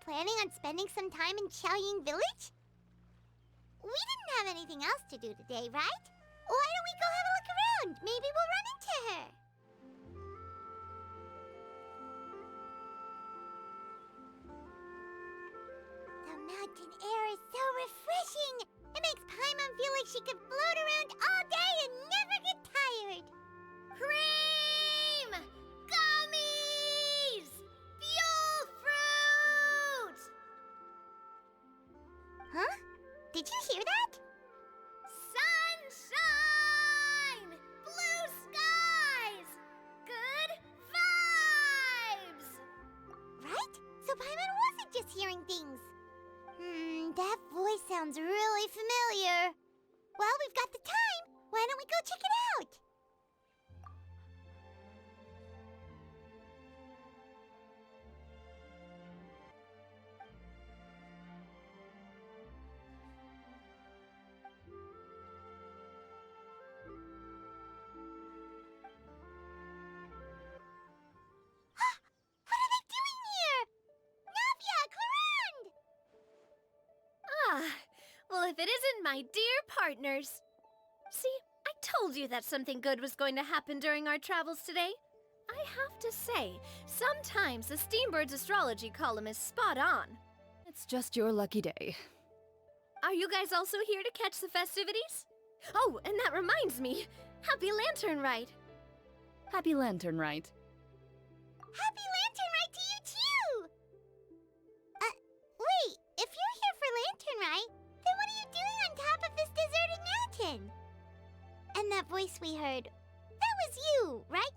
planning on spending some time in Xiaoying village? We didn't have anything else to do today, right? Why don't we go have a look around? Maybe we'll run into her. The mountain air is so refreshing. It makes Paimon feel like she could float around all day and never get tired. Cream! Gummies! Fuel fruit! Huh? Did you hear that? Sunshine! Blue skies! Good vibes! Right? So Paimon wasn't just hearing things. That voice sounds really familiar. Well, we've got the time. Why don't we go check it out? What are they doing here? Navia, Clarande! Ah, well, if it isn't my dear partners. See, I told you that something good was going to happen during our travels today. I have to say, sometimes the Steambird's astrology column is spot on. It's just your lucky day. Are you guys also here to catch the festivities? Oh, and that reminds me, Happy Lantern Rite. Happy Lantern Rite. Happy Lantern Rite to you too! Wait, if you're here for Lantern Rite, then what are you doing on top of this deserted mountain? And that voice we heard, that was you, right,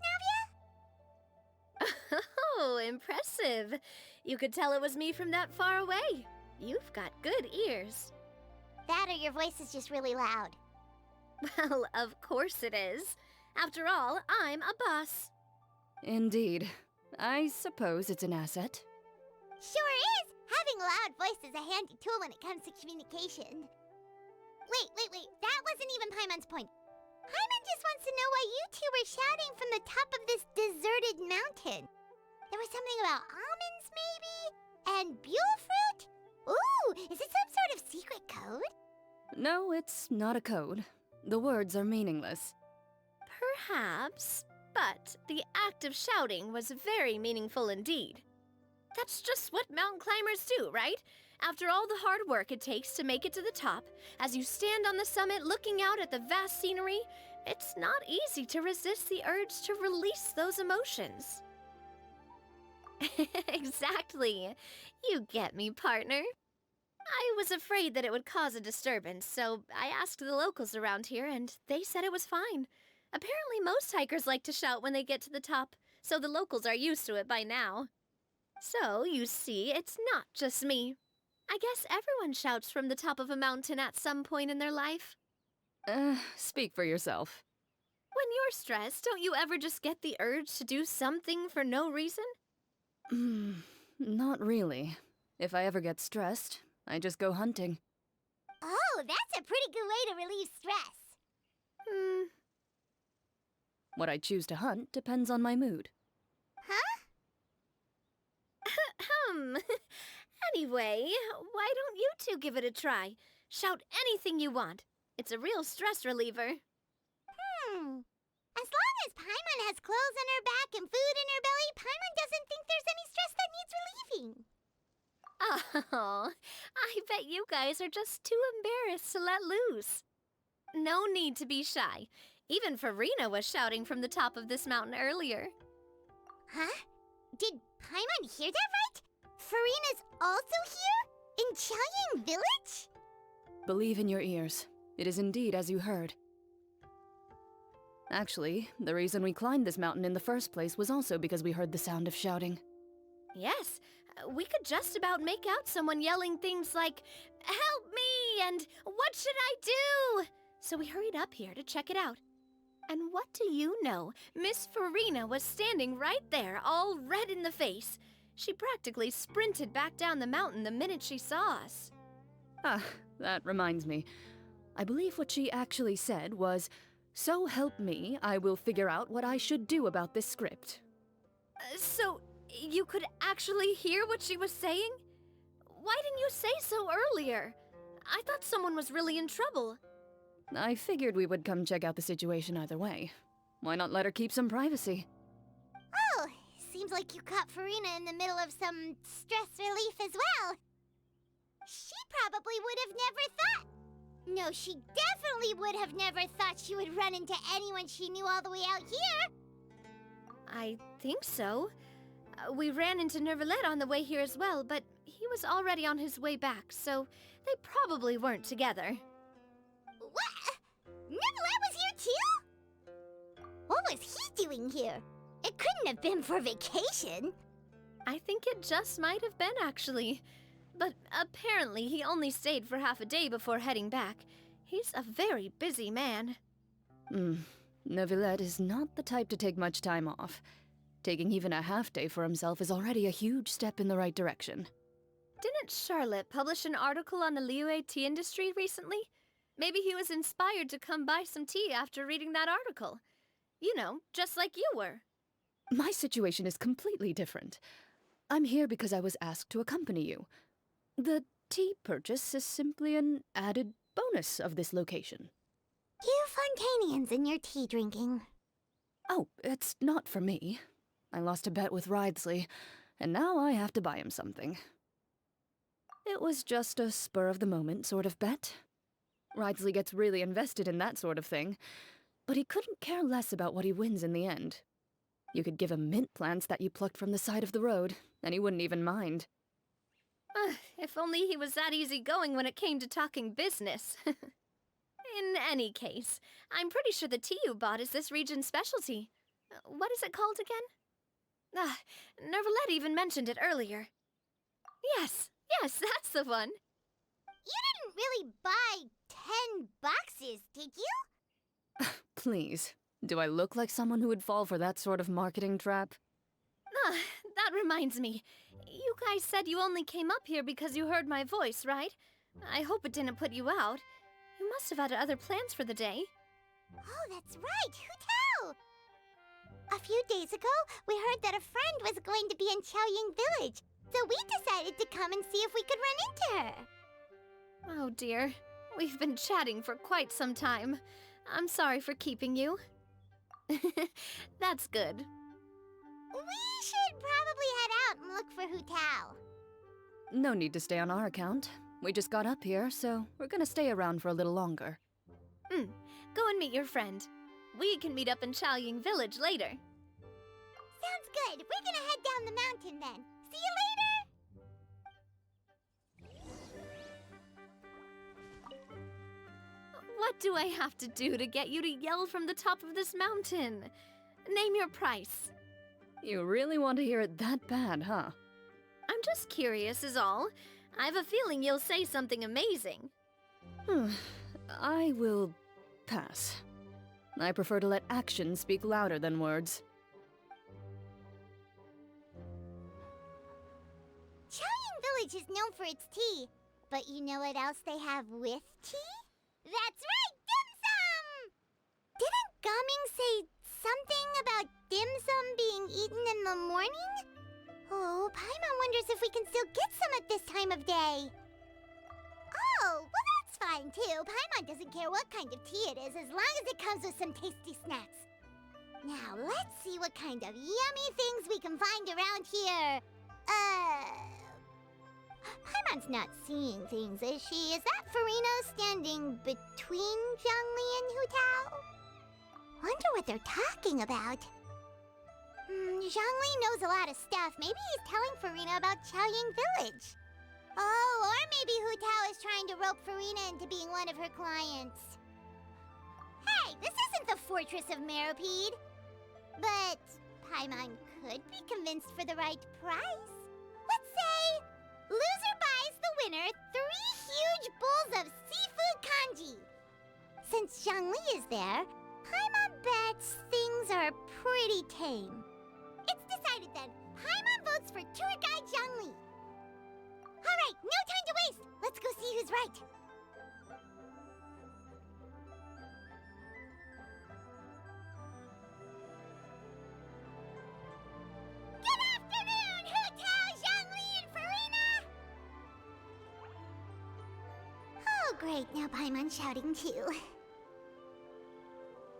Navia? Oh, impressive. You could tell it was me from that far away. You've got good ears. That or your voice is just really loud. Well, of course it is. After all, I'm a boss. Indeed. I suppose it's an asset. Sure is! Having a loud voice is a handy tool when it comes to communication. Wait. That wasn't even Paimon's point. Paimon just wants to know why you two were shouting from the top of this deserted mountain. There was something about almonds, maybe? And buell fruit? Ooh, is it some sort of secret code? No, it's not a code. The words are meaningless. Perhaps, but the act of shouting was very meaningful indeed. That's just what mountain climbers do, right? After all the hard work it takes to make it to the top, as you stand on the summit looking out at the vast scenery, it's not easy to resist the urge to release those emotions. Exactly. You get me, partner. I was afraid that it would cause a disturbance, so I asked the locals around here, and they said it was fine. Apparently most hikers like to shout when they get to the top, so the locals are used to it by now. So, you see, it's not just me. I guess everyone shouts from the top of a mountain at some point in their life. Speak for yourself. When you're stressed, don't you ever just get the urge to do something for no reason? Not really. If I ever get stressed, I just go hunting. Oh, that's a pretty good way to relieve stress. What I choose to hunt depends on my mood. Huh? Anyway, why don't you two give it a try? Shout anything you want. It's a real stress reliever. As long as Paimon has clothes on her back and food in her belly, Paimon doesn't think there's any stress that needs relieving. Oh, I bet you guys are just too embarrassed to let loose. No need to be shy. Even Farina was shouting from the top of this mountain earlier. Huh? Did Paimon hear that right? Farina's also here? In Xiaoying village? Believe in your ears. It is indeed as you heard. Actually, the reason we climbed this mountain in the first place was also because we heard the sound of shouting. Yes, we could just about make out someone yelling things like, "Help me!" and "What should I do?" So we hurried up here to check it out. And what do you know? Miss Farina was standing right there, all red in the face. She practically sprinted back down the mountain the minute she saw us. Ah, that reminds me. I believe what she actually said was, "So help me, I will figure out what I should do about this script." So, you could actually hear what she was saying? Why didn't you say so earlier? I thought someone was really in trouble. I figured we would come check out the situation either way. Why not let her keep some privacy? Oh, seems like you caught Farina in the middle of some stress relief as well. She probably would have never thought. No, she definitely would have never thought she would run into anyone she knew all the way out here. I think so. We ran into Nervalet on the way here as well, but he was already on his way back, so they probably weren't together. What? Nervalet was here too? What was he doing here? It couldn't have been for vacation. I think it just might have been, actually. But apparently he only stayed for half a day before heading back. He's a very busy man. Nervalet is not the type to take much time off. Taking even a half day for himself is already a huge step in the right direction. Didn't Charlotte publish an article on the liyue tea industry recently? Maybe he was inspired to come buy some tea after reading that article. You know, just like you were. My situation is completely different. I'm here because I was asked to accompany you. The tea purchase is simply an added bonus of this location. You Fontanians and your tea drinking. Oh, it's not for me. I lost a bet with Wriothesley, and now I have to buy him something. It was just a spur-of-the-moment sort of bet. Wriothesley gets really invested in that sort of thing, but he couldn't care less about what he wins in the end. You could give him mint plants that you plucked from the side of the road, and he wouldn't even mind. If only he was that easygoing when it came to talking business. In any case, I'm pretty sure the tea you bought is this region's specialty. What is it called again? Nervalet even mentioned it earlier. Yes, that's the one. You didn't really buy 10 boxes, did you? Please, do I look like someone who would fall for that sort of marketing trap? That reminds me. You guys said you only came up here because you heard my voice, right? I hope it didn't put you out. You must have had other plans for the day. Oh, that's right. Who tell? A few days ago, we heard that a friend was going to be in Xiaoying Village, so we decided to come and see if we could run into her. Oh dear. We've been chatting for quite some time. I'm sorry for keeping you. That's good. We should probably head out and look for Hu Tao. No need to stay on our account. We just got up here, so we're gonna stay around for a little longer. Go and meet your friend. We can meet up in Xiaoying Village later. Sounds good. We're gonna head down the mountain then. See you later! What do I have to do to get you to yell from the top of this mountain? Name your price. You really want to hear it that bad, huh? I'm just curious is all. I have a feeling you'll say something amazing. I will pass. I prefer to let actions speak louder than words. Xiaoying Village is known for its tea, but you know what else they have with tea? That's right, dim sum! Didn't Gaming say something about dim sum being eaten in the morning? Oh, Paimon wonders if we can still get some at this time of day. Oh, well that's fine too. Paimon doesn't care what kind of tea it is as long as it comes with some tasty snacks. Now, let's see what kind of yummy things we can find around here. Paimon's not seeing things, is she? Is that Farina standing between Zhangli and Hu Tao? Wonder what they're talking about. Zhangli knows a lot of stuff. Maybe he's telling Farina about Xiaoying Village. Oh, or maybe Hu Tao is trying to rope Farina into being one of her clients. Hey, this isn't the Fortress of Meropide. But Paimon could be convinced for the right price. Let's say loser buys the winner 3 huge bowls of seafood kanji. Since Zhangli is there, Paimon bets things are pretty tame. It's decided then. Paimon votes for tour guide Zhangli. All right, no time to waste. Let's go see who's right. Good afternoon, Hu Tao, Zhangli, and Farina! Great, now Paimon's shouting too.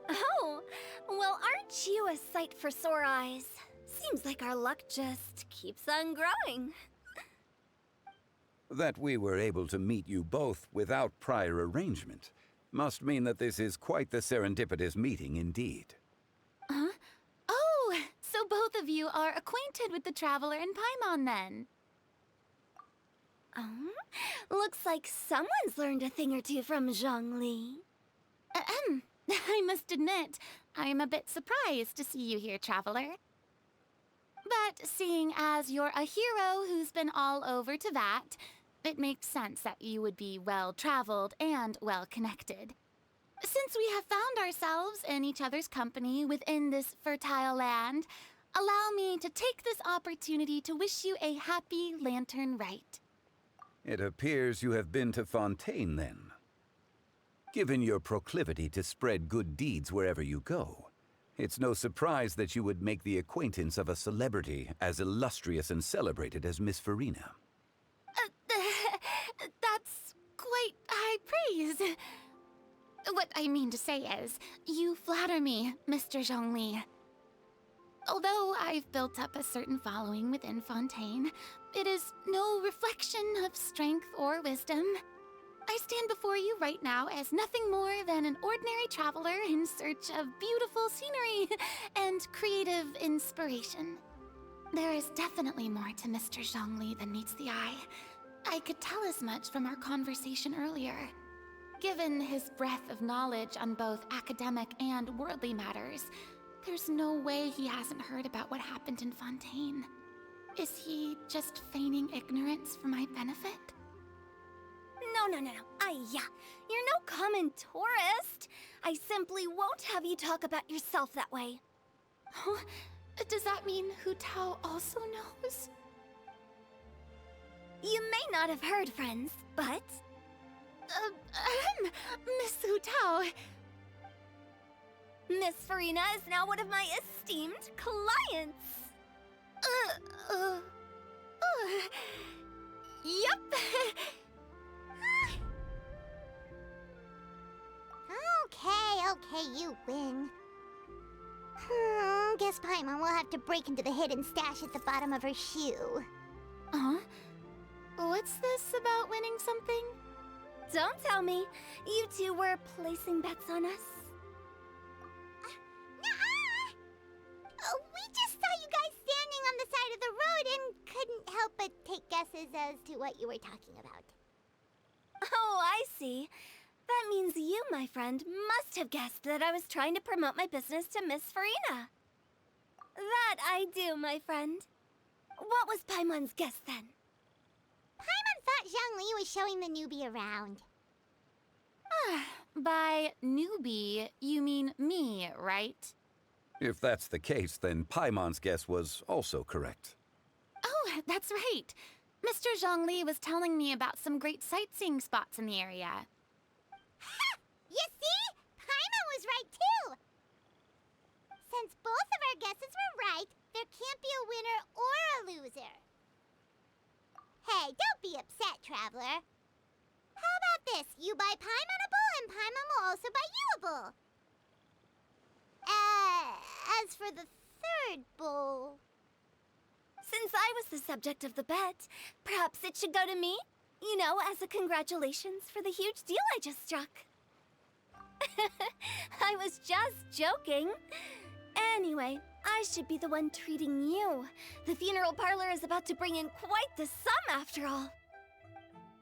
Oh, well, aren't you a sight for sore eyes? Seems like our luck just keeps on growing. That we were able to meet you both without prior arrangement must mean that this is quite the serendipitous meeting indeed. Huh? Oh, so both of you are acquainted with the traveler and Paimon then? Looks like someone's learned a thing or two from Zhongli. I must admit, I'm a bit surprised to see you here, traveler. But seeing as you're a hero who's been all over to that, it makes sense that you would be well-traveled and well-connected. Since we have found ourselves in each other's company within this fertile land, allow me to take this opportunity to wish you a happy lantern rite. It appears you have been to Fontaine then. Given your proclivity to spread good deeds wherever you go, it's no surprise that you would make the acquaintance of a celebrity as illustrious and celebrated as Miss Farina. That's quite high praise. What I mean to say is, you flatter me, Mr. Zhongli. Although I've built up a certain following within Fontaine, it is no reflection of strength or wisdom. I stand before you right now as nothing more than an ordinary traveler in search of beautiful scenery and creative inspiration. There is definitely more to Mr. Zhongli than meets the eye. I could tell as much from our conversation earlier. Given his breadth of knowledge on both academic and worldly matters, there's no way he hasn't heard about what happened in Fontaine. Is he just feigning ignorance for my benefit? No. You're no common tourist. I simply won't have you talk about yourself that way. Huh? Does that mean Hu Tao also knows? You may not have heard, friends, but... Miss Hu Tao. Miss Farina is now one of my esteemed clients. Yep. Okay, you win. Guess Paimon will have to break into the hidden stash at the bottom of her shoe. Huh? What's this about winning something? Don't tell me. You two were placing bets on us. Nuh-uh! We just saw you guys standing on the side of the road and couldn't help but take guesses as to what you were talking about. Oh, I see. That means you, my friend, must have guessed that I was trying to promote my business to Miss Farina. That I do, my friend. What was Paimon's guess then? Paimon thought Zhongli was showing the newbie around. By newbie, you mean me, right? If that's the case, then Paimon's guess was also correct. Oh, that's right. Mr. Zhongli was telling me about some great sightseeing spots in the area. Ha! You see? Paimon was right too! Since both of our guesses were right, there can't be a winner or a loser. Hey, don't be upset, traveler. How about this? You buy Paimon a bowl and Paimon will also buy you a bowl. As for the third bowl... Since I was the subject of the bet, perhaps it should go to me? You know, as a congratulations for the huge deal I just struck. I was just joking. Anyway, I should be the one treating you. The funeral parlor is about to bring in quite the sum after all.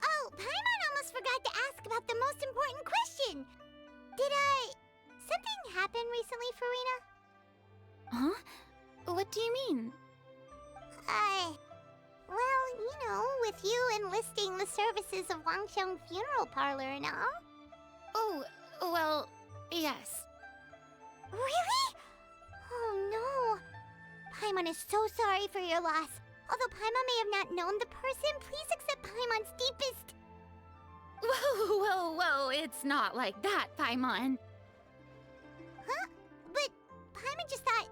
Oh, Paimon almost forgot to ask about the most important question. Something happen recently, Farina? Huh? What do you mean? Well, you know, with you enlisting the services of Wangxiang Funeral Parlor and all. Oh, well, yes. Really? Oh no. Paimon is so sorry for your loss. Although Paimon may have not known the person, please accept Paimon's deepest... Whoa, it's not like that, Paimon. Huh? But Paimon just thought,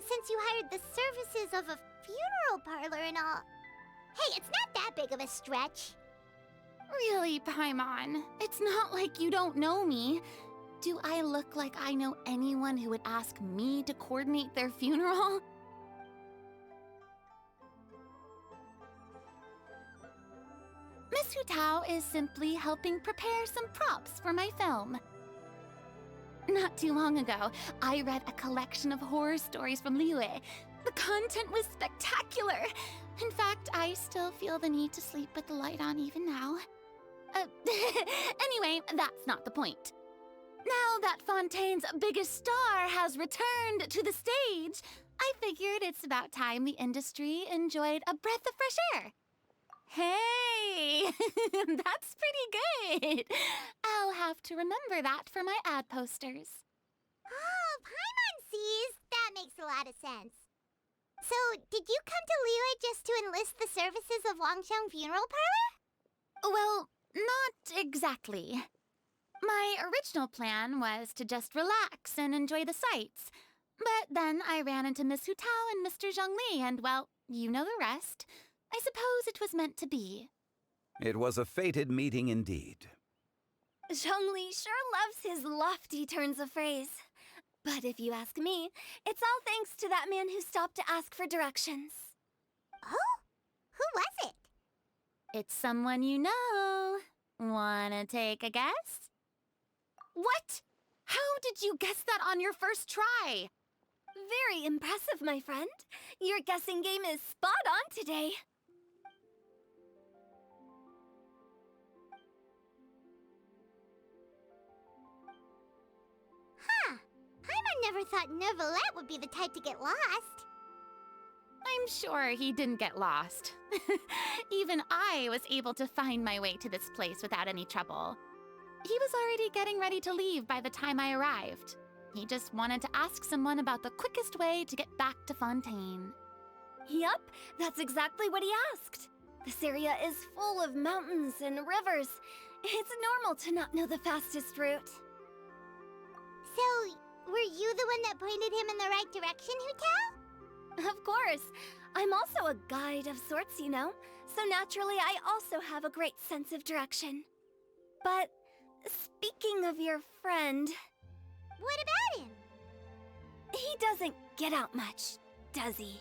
since you hired the services of a funeral parlor and all... Hey, it's not that big of a stretch. Really, Paimon, it's not like you don't know me. Do I look like I know anyone who would ask me to coordinate their funeral? Miss Hu Tao is simply helping prepare some props for my film. Not too long ago, I read a collection of horror stories from liyue. The content was spectacular. In fact, I still feel the need to sleep with the light on even now. Anyway, that's not the point. Now that Fontaine's biggest star has returned to the stage, I figured it's about time the industry enjoyed a breath of fresh air. Hey, that's pretty good. I'll have to remember that for my ad posters. Oh, Paimon sees. That makes a lot of sense. So, did you come to Liyue just to enlist the services of Longsheng Funeral Parlor? Well, not exactly. My original plan was to just relax and enjoy the sights. But then I ran into Miss Hu Tao and Mr. Zhongli, and well, you know the rest. I suppose it was meant to be. It was a fated meeting indeed. Zhongli sure loves his lofty turns of phrase. But if you ask me, it's all thanks to that man who stopped to ask for directions. Oh? Who was it? It's someone you know. Wanna take a guess? What? How did you guess that on your first try? Very impressive, my friend. Your guessing game is spot on today. Huh. Paimon never thought Neuvillette would be the type to get lost. I'm sure he didn't get lost. Even I was able to find my way to this place without any trouble. He was already getting ready to leave by the time I arrived. He just wanted to ask someone about the quickest way to get back to Fontaine. Yup, that's exactly what he asked. This area is full of mountains and rivers. It's normal to not know the fastest route. So, were you the one that pointed him in the right direction, Hu Tao? Of course. I'm also a guide of sorts, you know. So naturally, I also have a great sense of direction. But speaking of your friend... What about him? He doesn't get out much, does he?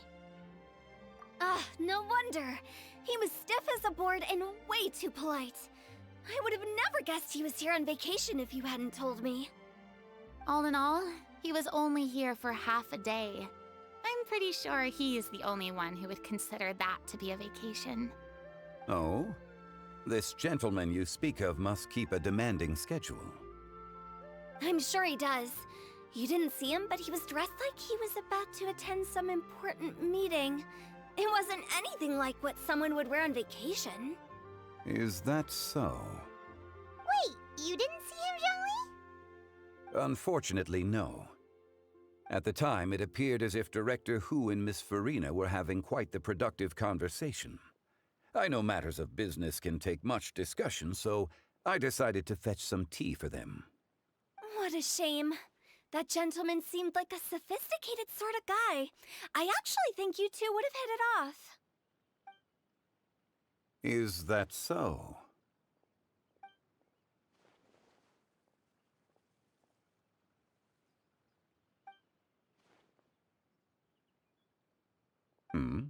Ah, no wonder. He was stiff as a board and way too polite. I would have never guessed he was here on vacation if you hadn't told me. All in all, he was only here for half a day. I'm pretty sure he's the only one who would consider that to be a vacation. Oh? This gentleman you speak of must keep a demanding schedule. I'm sure he does. You didn't see him, but he was dressed like he was about to attend some important meeting. It wasn't anything like what someone would wear on vacation. Is that so? Wait, you didn't see him, Zhongli? Unfortunately, no. At the time, it appeared as if Director Hu and Miss Farina were having quite the productive conversation. I know matters of business can take much discussion, so I decided to fetch some tea for them. What a shame. That gentleman seemed like a sophisticated sort of guy. I actually think you two would have hit it off. Is that so? Hmm?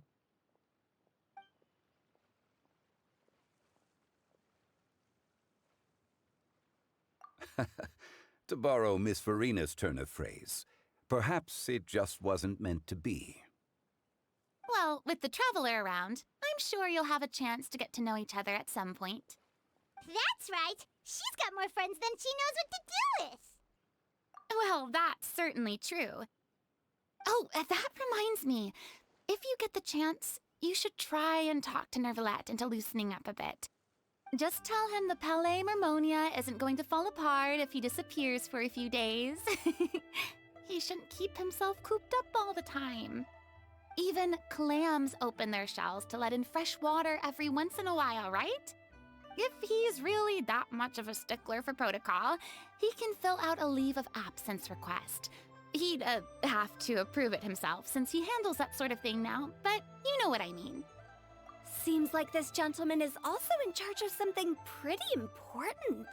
To borrow Miss Farina's turn of phrase, perhaps it just wasn't meant to be. Well, with the traveler around, I'm sure you'll have a chance to get to know each other at some point. That's right. She's got more friends than she knows what to do with. Well, that's certainly true. Oh, that reminds me. If you get the chance, you should try and talk to Neuvillette into loosening up a bit. Just tell him the Palais Mermonia isn't going to fall apart if he disappears for a few days. He shouldn't keep himself cooped up all the time. Even clams open their shells to let in fresh water every once in a while, right? If he's really that much of a stickler for protocol, he can fill out a leave of absence request. He'd have to approve it himself since he handles that sort of thing now, but you know what I mean. seems like this gentleman is also in charge of something pretty important.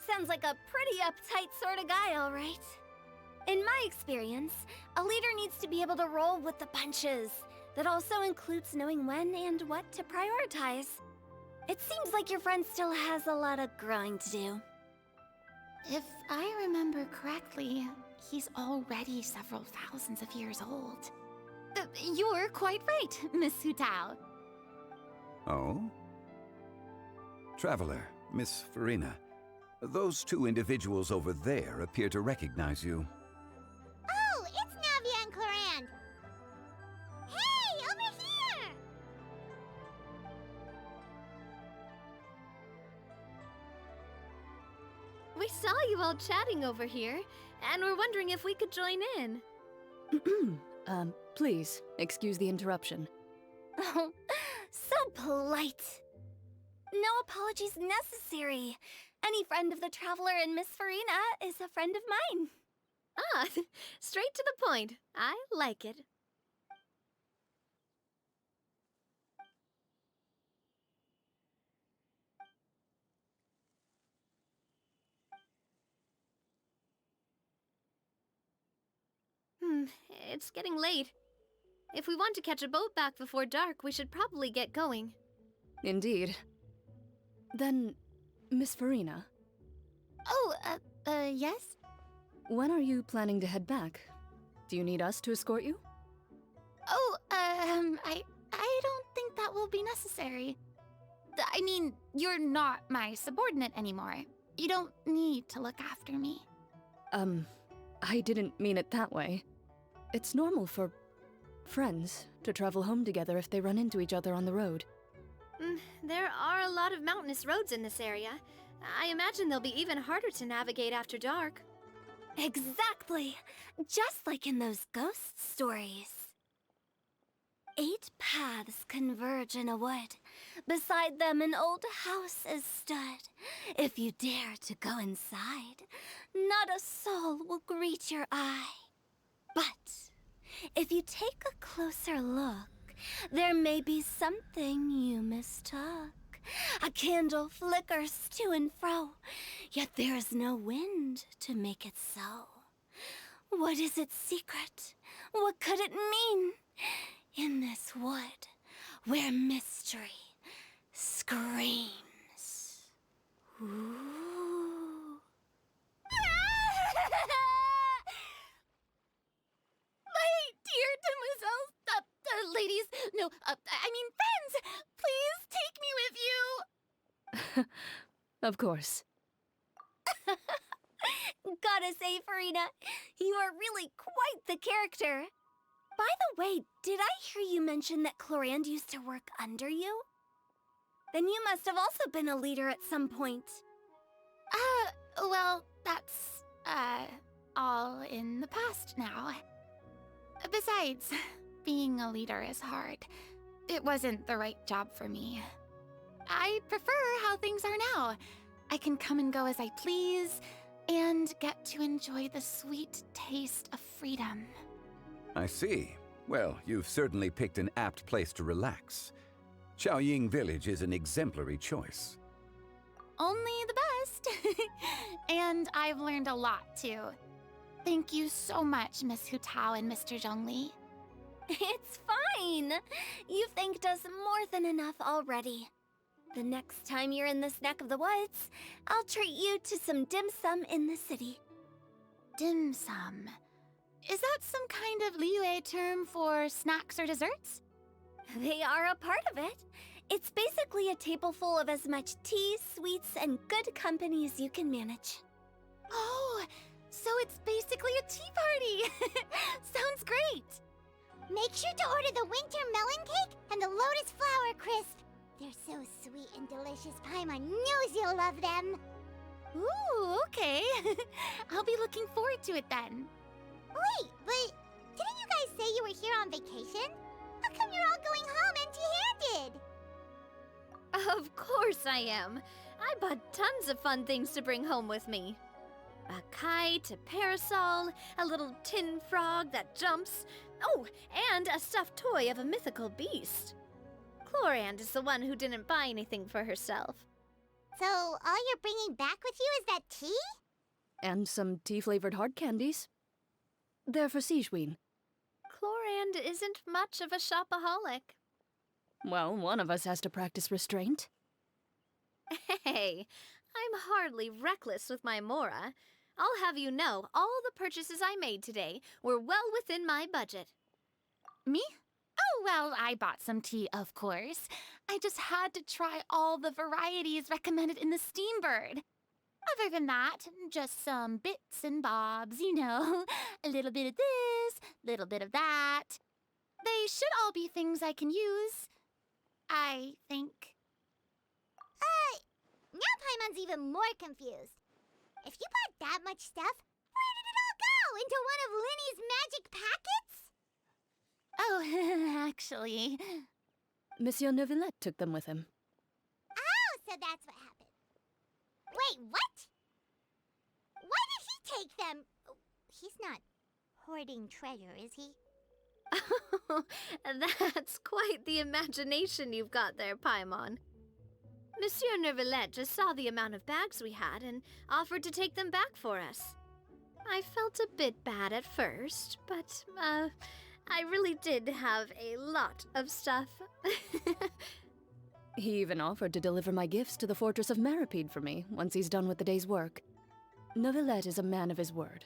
Sounds like a pretty uptight sort of guy, all right. In my experience, a leader needs to be able to roll with the punches. That also includes knowing when and what to prioritize. It seems like your friend still has a lot of growing to do. If I remember correctly, he's already several thousands of years old. You're quite right, Miss Hutao. Oh? Traveler, Miss Farina, those two individuals over there appear to recognize you. Oh, it's Navia and Clorand. Hey, over here! We saw you all chatting over here, and we're wondering if we could join in. Please, excuse the interruption. Oh, so polite. No apologies necessary. Any friend of the Traveler and Miss Farina is a friend of mine. Ah, straight to the point. I like it. It's getting late. If we want to catch a boat back before dark, we should probably get going. Indeed. Then, Miss Farina, Oh, yes? when are you planning to head back? Do you need us to escort you? Oh, I don't think that will be necessary. I mean, you're not my subordinate anymore. You don't need to look after me. I didn't mean it that way. It's normal for friends to travel home together if they run into each other on the road. There are a lot of mountainous roads in this area. I imagine they'll be even harder to navigate after dark. Exactly! Just like in those ghost stories. 8 paths converge in a wood. Beside them an old house is stood. If you dare to go inside, not a soul will greet your eye. But if you take a closer look, there may be something you mistook. A candle flickers to and fro, yet there is no wind to make it so. What is its secret? What could it mean? In this wood, where mystery screams. Ooh. My dear demoiselles, ladies, no, I mean friends, please take me with you. Of course. Gotta say, Farina, you are really quite the character. By the way, did I hear you mention that Clorand used to work under you? Then you must have also been a leader at some point. Well, that's, all in the past now. Besides, being a leader is hard. It wasn't the right job for me. I prefer how things are now. I can come and go as I please, and get to enjoy the sweet taste of freedom. I see. Well, you've certainly picked an apt place to relax. Xiaoying Village is an exemplary choice. Only the best. And I've learned a lot, too. Thank you so much, Miss Hutao and Mr. Zhongli. It's fine. You've thanked us more than enough already. The next time you're in this neck of the woods, I'll treat you to some dim sum in the city. Dim sum. Is that some kind of liyue term for snacks or desserts? They are a part of it. It's basically a table full of as much tea, sweets, and good company as you can manage. Oh, so it's basically a tea party. Sounds great. Make sure to order the winter melon cake and the lotus flower crisp. They're so sweet and delicious. Paimon knows you'll love them. Ooh, okay. I'll be looking forward to it then. Wait, but didn't you guys say you were here on vacation? How come you're all going home empty-handed? Of course I am. I bought tons of fun things to bring home with me. A kite, a parasol, a little tin frog that jumps. Oh, and a stuffed toy of a mythical beast. Chlorand is the one who didn't buy anything for herself. So all you're bringing back with you is that tea? And some tea-flavored hard candies. They're for Sigewin. Chlorand isn't much of a shopaholic. Well, one of us has to practice restraint. Hey, I'm hardly reckless with my mora. I'll have you know, all the purchases I made today were well within my budget. Me? Oh, well, I bought some tea, of course. I just had to try all the varieties recommended in the Steambird. Other than that, just some bits and bobs, you know. A little bit of this, little bit of that. They should all be things I can use, I think. Now Paimon's even more confused. If you bought that much stuff, where did it all go? Into one of Linny's magic packets? Oh, actually... Monsieur Neuvillette took them with him. Oh, so that's what happened. Wait, what? Why did he take them? Oh, he's not hoarding treasure, is he? That's quite the imagination you've got there, Paimon. Monsieur Neuvillette just saw the amount of bags we had and offered to take them back for us. I felt a bit bad at first, but, I really did have a lot of stuff. He even offered to deliver my gifts to the Fortress of Meripede for me once he's done with the day's work. Neuvillette is a man of his word.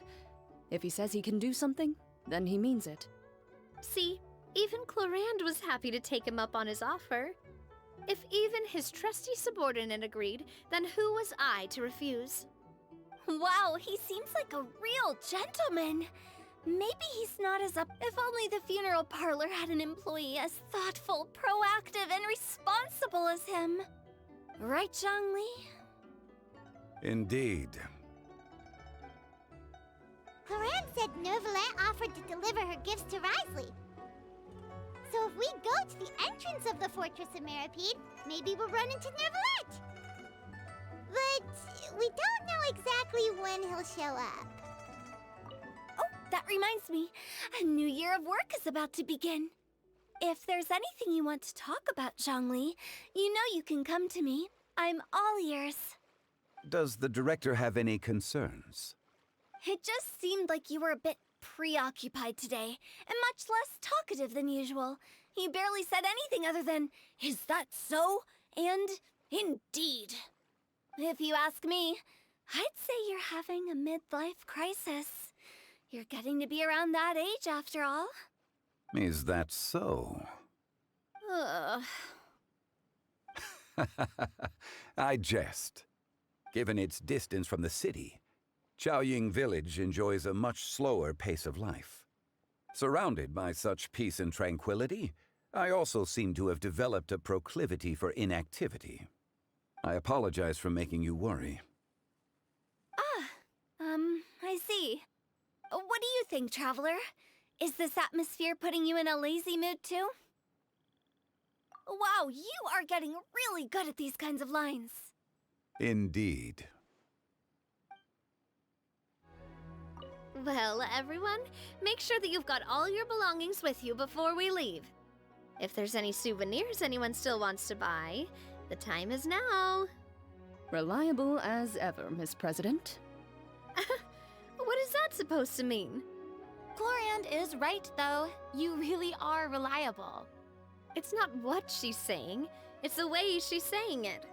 If he says he can do something, then he means it. See, even Chlorand was happy to take him up on his offer. If even his trusty subordinate agreed, then who was I to refuse? Wow, he seems like a real gentleman. Maybe he's not as up. If only the funeral parlor had an employee as thoughtful, proactive, and responsible as him. Right, Zhongli? Indeed. Chlorand said Neuvillette offered to deliver her gifts to Risley. So if we go to the entrance of the Fortress of Meripede, maybe we'll run into Neuvillette. But we don't know exactly when he'll show up. Oh, that reminds me. A new year of work is about to begin. If there's anything you want to talk about, Zhongli, you know you can come to me. I'm all ears. Does the director have any concerns? It just seemed like you were a bit preoccupied today, and much less talkative than usual. You barely said anything other than, "Is that so?" and "Indeed." If you ask me, I'd say you're having a midlife crisis. You're getting to be around that age after all. Is that so? Ugh. I jest. Given its distance from the city, Xiaoying village enjoys a much slower pace of life. Surrounded by such peace and tranquility, I also seem to have developed a proclivity for inactivity. I apologize for making you worry. I see. What do you think, Traveler? Is this atmosphere putting you in a lazy mood too? Wow, you are getting really good at these kinds of lines. Indeed. Well, everyone, make sure that you've got all your belongings with you before we leave. If there's any souvenirs anyone still wants to buy, the time is now. Reliable as ever, Miss President. What is that supposed to mean? Chlorand is right, though. You really are reliable. It's not what she's saying, it's the way she's saying it.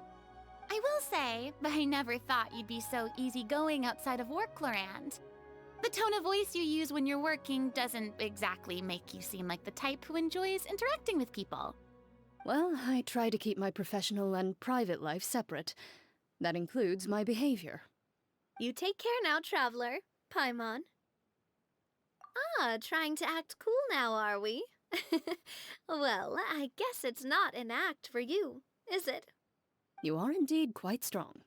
I will say, but I never thought you'd be so easygoing outside of work, Chlorand. The tone of voice you use when you're working doesn't exactly make you seem like the type who enjoys interacting with people. Well, I try to keep my professional and private life separate. That includes my behavior. You take care now, Traveler. Paimon. Ah, trying to act cool now, are we? Well, I guess it's not an act for you, is it? You are indeed quite strong.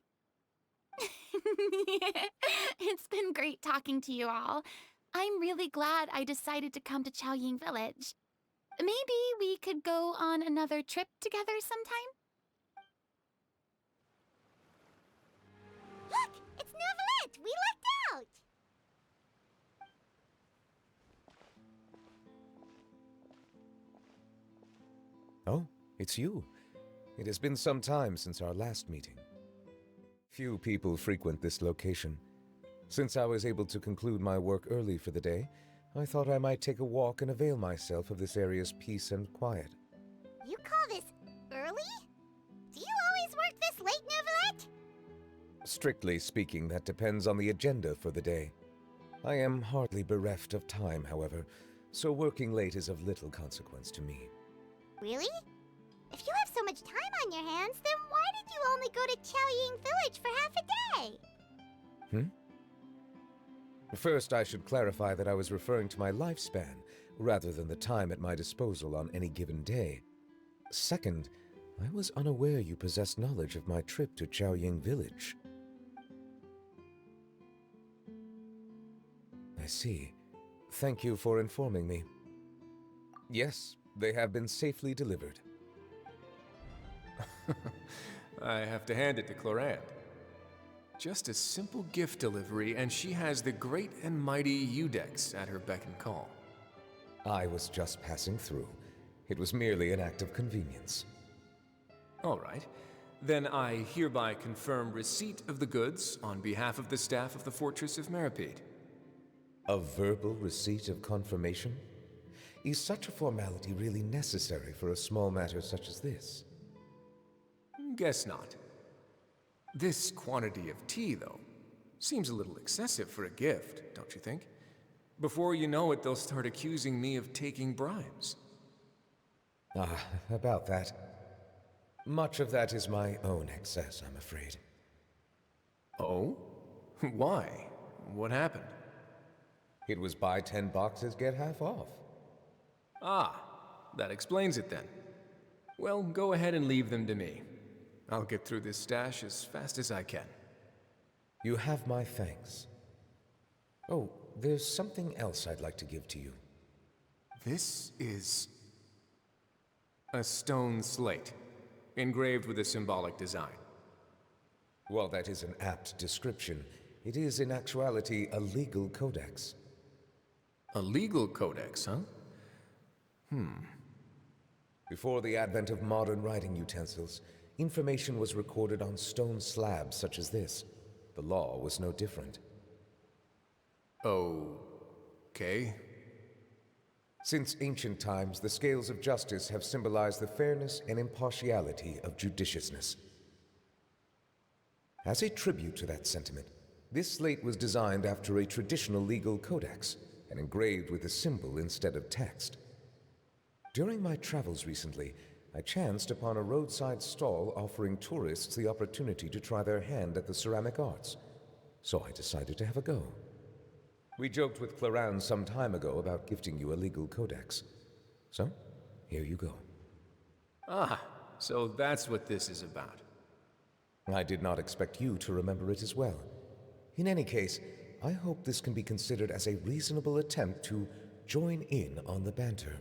It's been great talking to you all. I'm really glad I decided to come to Xiaoying Village. Maybe we could go on another trip together sometime? Look! It's Neuvillette! forgot! We lucked out! Oh, it's you. It has been some time since our last meeting. Few people frequent this location. Since I was able to conclude my work early for the day, I thought I might take a walk and avail myself of this area's peace and quiet. You call this early? Do you always work this late, Neuvillette? Strictly speaking, that depends on the agenda for the day. I am hardly bereft of time, however, so working late is of little consequence to me. Really? If you have so much time on your hands, then why did you only go to Xiaoying Village for half a day? First, I should clarify that I was referring to my lifespan, rather than the time at my disposal on any given day. Second, I was unaware you possessed knowledge of my trip to Xiaoying Village. I see. Thank you for informing me. Yes, they have been safely delivered. I have to hand it to Clorande. Just a simple gift delivery, and she has the great and mighty Udex at her beck and call. I was just passing through. It was merely an act of convenience. All right. Then I hereby confirm receipt of the goods on behalf of the staff of the Fortress of Meripede. A verbal receipt of confirmation? Is such a formality really necessary for a small matter such as this? Guess not. This quantity of tea, though, seems a little excessive for a gift, don't you think? Before you know it, they'll start accusing me of taking bribes. About that. Much of that is my own excess, I'm afraid. Oh? Why? What happened? It was buy 10 boxes, get half off. Ah, that explains it then. Well, go ahead and leave them to me. I'll get through this stash as fast as I can. You have my thanks. Oh, there's something else I'd like to give to you. This is a stone slate, engraved with a symbolic design. While that is an apt description, it is in actuality a legal codex. A legal codex, huh? Before the advent of modern writing utensils, information was recorded on stone slabs such as this. The law was no different. Okay. Since ancient times, the scales of justice have symbolized the fairness and impartiality of judiciousness. As a tribute to that sentiment, this slate was designed after a traditional legal codex and engraved with a symbol instead of text. During my travels recently, I chanced upon a roadside stall offering tourists the opportunity to try their hand at the ceramic arts, so I decided to have a go. We joked with Clorande some time ago about gifting you a legal codex. So, here you go. Ah, so that's what this is about. I did not expect you to remember it as well. In any case, I hope this can be considered as a reasonable attempt to join in on the banter.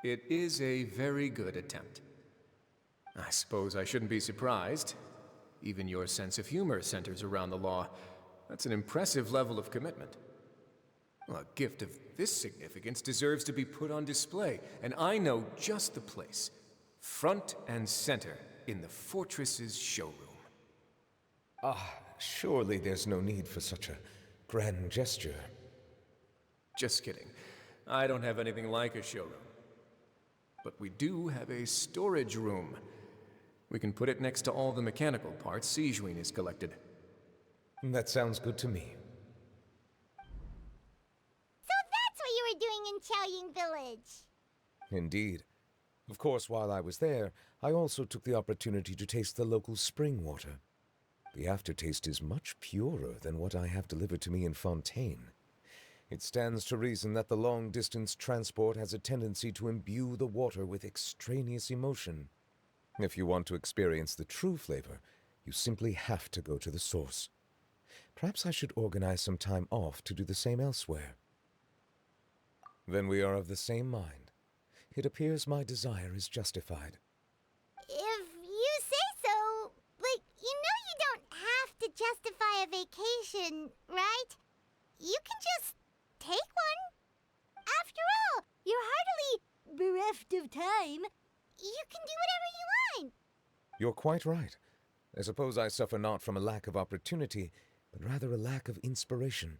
It is a very good attempt. I suppose I shouldn't be surprised. Even your sense of humor centers around the law. That's an impressive level of commitment. Well, a gift of this significance deserves to be put on display, and I know just the place. Front and center in the fortress's showroom. Surely there's no need for such a grand gesture. Just kidding. I don't have anything like a showroom. But we do have a storage room. We can put it next to all the mechanical parts Sijuin has collected. That sounds good to me. So that's what you were doing in Xiaoying Village. Indeed. Of course, while I was there, I also took the opportunity to taste the local spring water. The aftertaste is much purer than what I have delivered to me in Fontaine. It stands to reason that the long-distance transport has a tendency to imbue the water with extraneous emotion. If you want to experience the true flavor, you simply have to go to the source. Perhaps I should organize some time off to do the same elsewhere. Then we are of the same mind. It appears my desire is justified. If you say so, but you know you don't have to justify a vacation, right? You can just take one. After all, you're hardly bereft of time. You can do whatever you want. You're quite right. I suppose I suffer not from a lack of opportunity, but rather a lack of inspiration.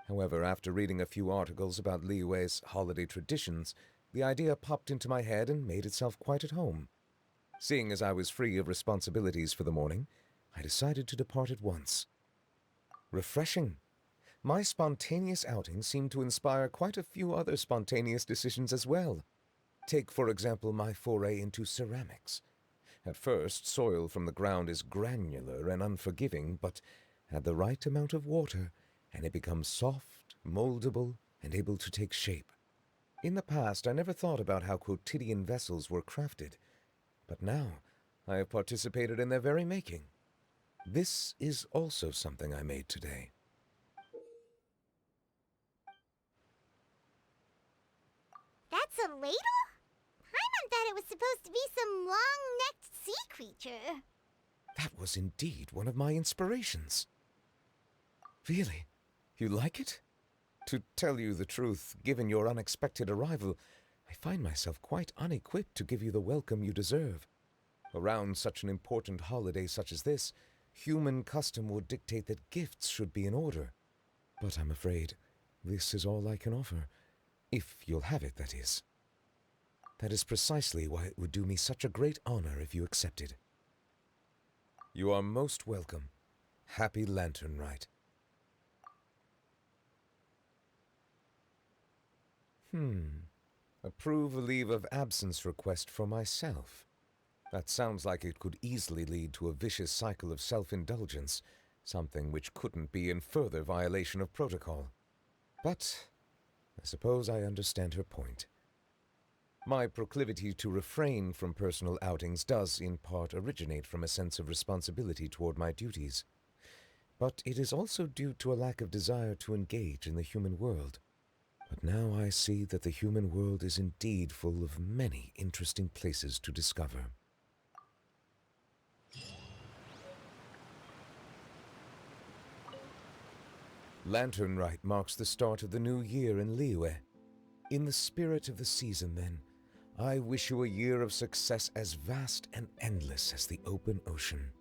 However, after reading a few articles about Liyue's holiday traditions, the idea popped into my head and made itself quite at home. Seeing as I was free of responsibilities for the morning, I decided to depart at once. Refreshing. My spontaneous outing seemed to inspire quite a few other spontaneous decisions as well. Take, for example, my foray into ceramics. At first, soil from the ground is granular and unforgiving, but add the right amount of water, and it becomes soft, moldable, and able to take shape. In the past, I never thought about how quotidian vessels were crafted, but now I have participated in their very making. This is also something I made today. That's a ladle? Paimon thought it was supposed to be some long-necked sea creature. That was indeed one of my inspirations. Really? You like it? To tell you the truth, given your unexpected arrival, I find myself quite unequipped to give you the welcome you deserve. Around such an important holiday such as this, human custom would dictate that gifts should be in order. But I'm afraid this is all I can offer. If you'll have it, that is. That is precisely why it would do me such a great honor if you accepted. You are most welcome. Happy Lantern Rite. Approve a leave of absence request for myself. That sounds like it could easily lead to a vicious cycle of self-indulgence, something which couldn't be in further violation of protocol. But I suppose I understand her point. My proclivity to refrain from personal outings does, in part, originate from a sense of responsibility toward my duties. But it is also due to a lack of desire to engage in the human world. But now I see that the human world is indeed full of many interesting places to discover. Lantern Rite marks the start of the new year in Liyue. In the spirit of the season, then, I wish you a year of success as vast and endless as the open ocean.